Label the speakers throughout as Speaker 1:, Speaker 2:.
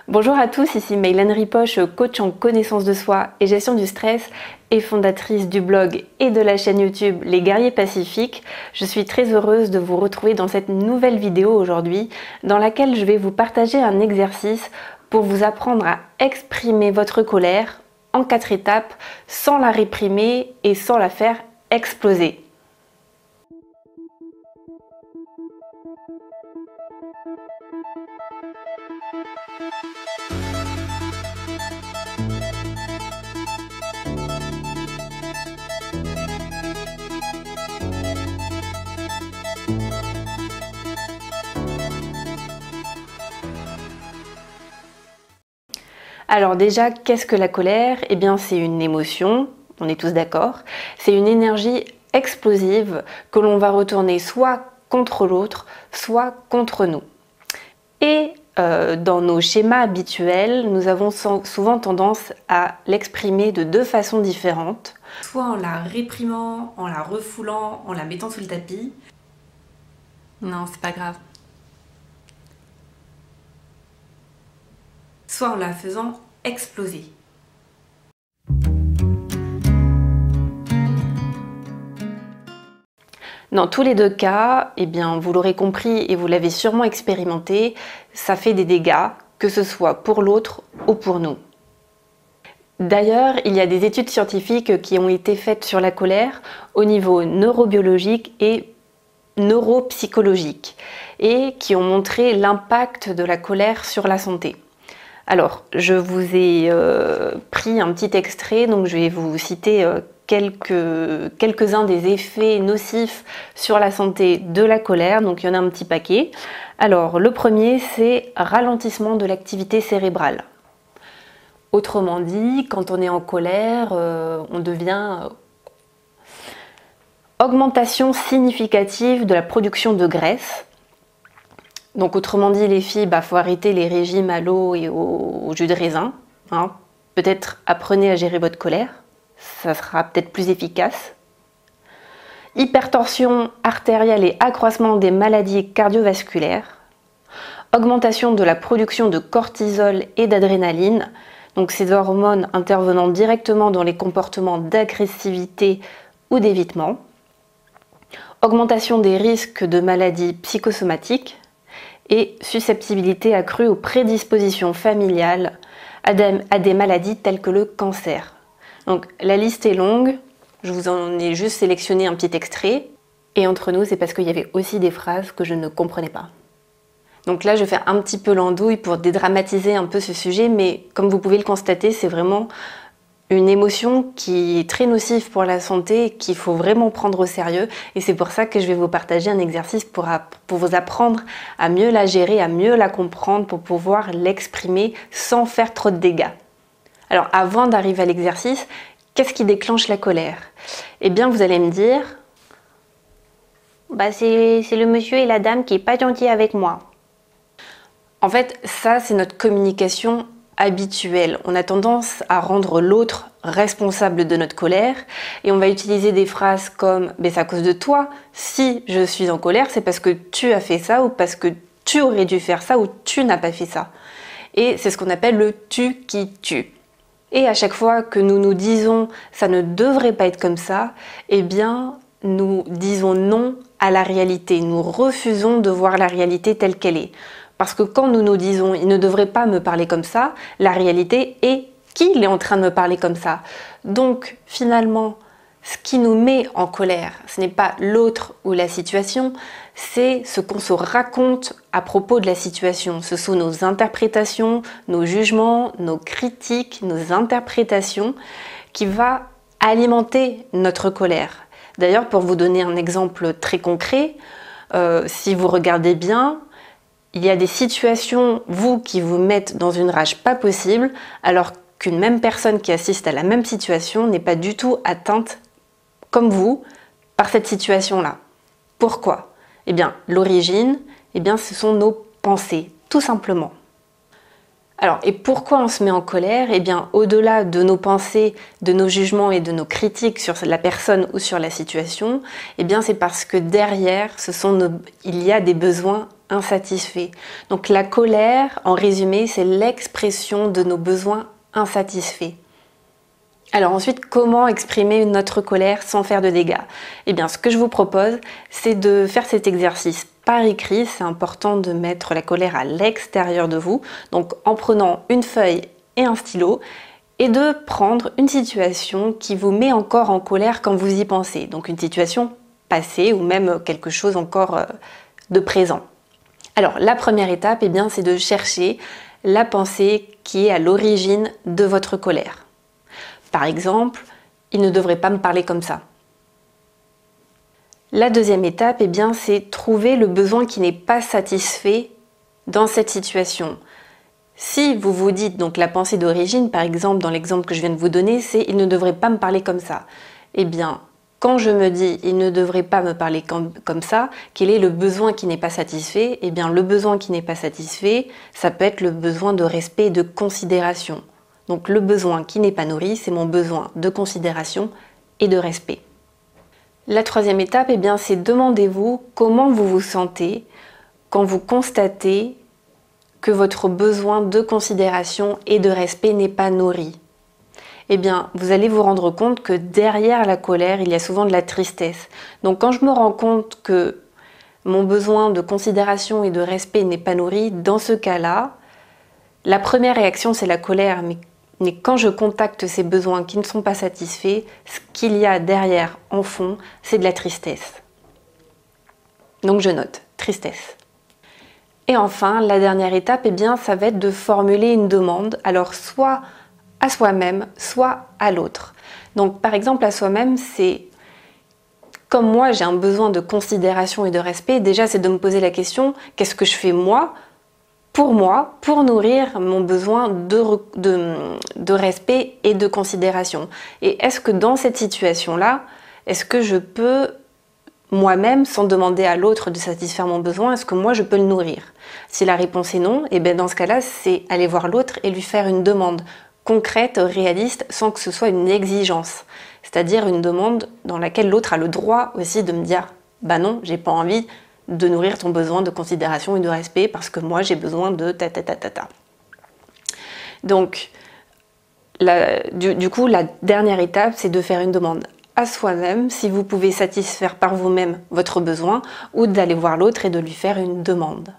Speaker 1: Bonjour à tous, ici Meylan Ripoche, coach en connaissance de soi et gestion du stress et fondatrice du blog et de la chaîne YouTube Les Guerriers Pacifiques. Je suis très heureuse de vous retrouver dans cette nouvelle vidéo aujourd'hui dans laquelle je vais vous partager un exercice pour vous apprendre à exprimer votre colère en 4 étapes sans la réprimer et sans la faire exploser. Alors déjà, qu'est-ce que la colère? Eh bien, c'est une émotion, on est tous d'accord. C'est une énergie explosive que l'on va retourner soit contre l'autre, soit contre nous. Et dans nos schémas habituels, nous avons souvent tendance à l'exprimer de 2 façons différentes. Soit en la réprimant, en la refoulant, en la mettant sous le tapis. Non, c'est pas grave. Soit en la faisant exploser. Dans tous les 2 cas, eh bien, vous l'aurez compris et vous l'avez sûrement expérimenté, ça fait des dégâts, que ce soit pour l'autre ou pour nous. D'ailleurs, il y a des études scientifiques qui ont été faites sur la colère au niveau neurobiologique et neuropsychologique et qui ont montré l'impact de la colère sur la santé. Alors, je vous ai pris un petit extrait, donc je vais vous citer quelques-uns des effets nocifs sur la santé de la colère, donc il y en a un petit paquet. Alors, le premier, c'est ralentissement de l'activité cérébrale. Autrement dit, quand on est en colère, on devient augmentation significative de la production de graisse. Donc autrement dit les filles, faut arrêter les régimes à l'eau et au jus de raisin. Hein. Peut-être apprenez à gérer votre colère, ça sera peut-être plus efficace. Hypertension artérielle et accroissement des maladies cardiovasculaires. Augmentation de la production de cortisol et d'adrénaline. Donc ces hormones intervenant directement dans les comportements d'agressivité ou d'évitement. Augmentation des risques de maladies psychosomatiques. Et susceptibilité accrue aux prédispositions familiales à des maladies telles que le cancer. Donc la liste est longue, je vous en ai juste sélectionné un petit extrait. Et entre nous, c'est parce qu'il y avait aussi des phrases que je ne comprenais pas. Donc là, je fais un petit peu l'andouille pour dédramatiser un peu ce sujet, mais comme vous pouvez le constater, c'est vraiment une émotion qui est très nocive pour la santé, qu'il faut vraiment prendre au sérieux. Et c'est pour ça que je vais vous partager un exercice pour vous apprendre à mieux la gérer, à mieux la comprendre, pour pouvoir l'exprimer sans faire trop de dégâts. Alors avant d'arriver à l'exercice, qu'est-ce qui déclenche la colère? Eh bien vous allez me dire, c'est le monsieur et la dame qui n'est pas gentil avec moi. En fait, ça c'est notre communication habituelle. On a tendance à rendre l'autre responsable de notre colère et on va utiliser des phrases comme « c'est à cause de toi, si je suis en colère, c'est parce que tu as fait ça ou parce que tu aurais dû faire ça ou tu n'as pas fait ça ». Et c'est ce qu'on appelle le « tu qui tue ». Et à chaque fois que nous nous disons « ça ne devrait pas être comme ça », eh bien nous disons non à la réalité, nous refusons de voir la réalité telle qu'elle est. Parce que quand nous nous disons « il ne devrait pas me parler comme ça », la réalité est qu'il est en train de me parler comme ça. Donc finalement, ce qui nous met en colère, ce n'est pas l'autre ou la situation, c'est ce qu'on se raconte à propos de la situation. Ce sont nos interprétations, nos jugements, nos critiques, nos interprétations qui va alimenter notre colère. D'ailleurs, pour vous donner un exemple très concret, si vous regardez bien, il y a des situations, vous, qui vous mettent dans une rage pas possible, alors qu'une même personne qui assiste à la même situation n'est pas du tout atteinte, comme vous, par cette situation-là. Pourquoi? Eh bien, l'origine, ce sont nos pensées, tout simplement. Alors, et pourquoi on se met en colère? Eh bien, au-delà de nos pensées, de nos jugements et de nos critiques sur la personne ou sur la situation, c'est parce que derrière, il y a des besoins insatisfaits. Donc la colère, en résumé, c'est l'expression de nos besoins insatisfaits. Alors ensuite, comment exprimer notre colère sans faire de dégâts? Eh bien, ce que je vous propose, c'est de faire cet exercice par écrit. C'est important de mettre la colère à l'extérieur de vous. Donc en prenant une feuille et un stylo, et de prendre une situation qui vous met encore en colère quand vous y pensez. Donc une situation passée ou même quelque chose encore de présent. Alors la première étape, eh bien, c'est de chercher la pensée qui est à l'origine de votre colère. Par exemple, il ne devrait pas me parler comme ça. La deuxième étape, eh bien, c'est trouver le besoin qui n'est pas satisfait dans cette situation. Si vous vous dites, donc la pensée d'origine, par exemple, dans l'exemple que je viens de vous donner, c'est « il ne devrait pas me parler comme ça ». Eh bien, quand je me dis « il ne devrait pas me parler comme ça », quel est le besoin qui n'est pas satisfait? Eh bien, le besoin qui n'est pas satisfait, ça peut être le besoin de respect et de considération. Donc le besoin qui n'est pas nourri, c'est mon besoin de considération et de respect. La troisième étape, eh bien, c'est demandez-vous comment vous vous sentez quand vous constatez que votre besoin de considération et de respect n'est pas nourri. Eh bien, vous allez vous rendre compte que derrière la colère, il y a souvent de la tristesse. Donc quand je me rends compte que mon besoin de considération et de respect n'est pas nourri, dans ce cas-là, la première réaction c'est la colère, mais quand je contacte ces besoins qui ne sont pas satisfaits, ce qu'il y a derrière en fond, c'est de la tristesse. Donc je note, tristesse. Et enfin, la dernière étape, eh bien, ça va être de formuler une demande, alors soit à soi-même, soit à l'autre. Donc par exemple à soi-même, c'est comme moi j'ai un besoin de considération et de respect, déjà c'est de me poser la question, qu'est-ce que je fais moi, pour nourrir mon besoin de respect et de considération. Et est-ce que dans cette situation-là, est-ce que je peux moi-même, sans demander à l'autre de satisfaire mon besoin, est-ce que moi je peux le nourrir? Si la réponse est non, et bien dans ce cas-là, c'est aller voir l'autre et lui faire une demande concrète, réaliste, sans que ce soit une exigence. C'est-à-dire une demande dans laquelle l'autre a le droit aussi de me dire « bah non, j'ai pas envie de nourrir ton besoin de considération et de respect parce que moi j'ai besoin de ta ta ta ta ta ». Donc, du coup, la dernière étape, c'est de faire une demande à soi-même, si vous pouvez satisfaire par vous-même votre besoin, ou d'aller voir l'autre et de lui faire une demande.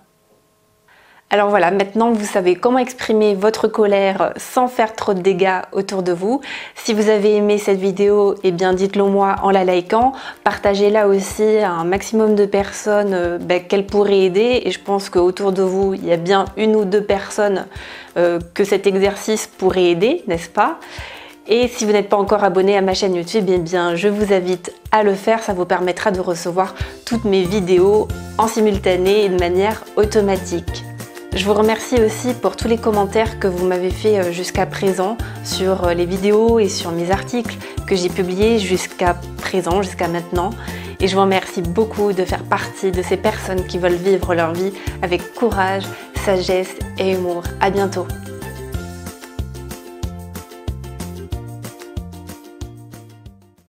Speaker 1: Alors voilà, maintenant vous savez comment exprimer votre colère sans faire trop de dégâts autour de vous. Si vous avez aimé cette vidéo, eh bien dites-le moi en la likant. Partagez-la aussi à un maximum de personnes qu'elle pourrait aider. Et je pense qu'autour de vous, il y a bien une ou deux personnes que cet exercice pourrait aider, n'est-ce pas? Et si vous n'êtes pas encore abonné à ma chaîne YouTube, eh bien, je vous invite à le faire, ça vous permettra de recevoir toutes mes vidéos en simultané et de manière automatique. Je vous remercie aussi pour tous les commentaires que vous m'avez fait jusqu'à présent sur les vidéos et sur mes articles que j'ai publiés jusqu'à présent, jusqu'à maintenant. Et je vous remercie beaucoup de faire partie de ces personnes qui veulent vivre leur vie avec courage, sagesse et humour. À bientôt!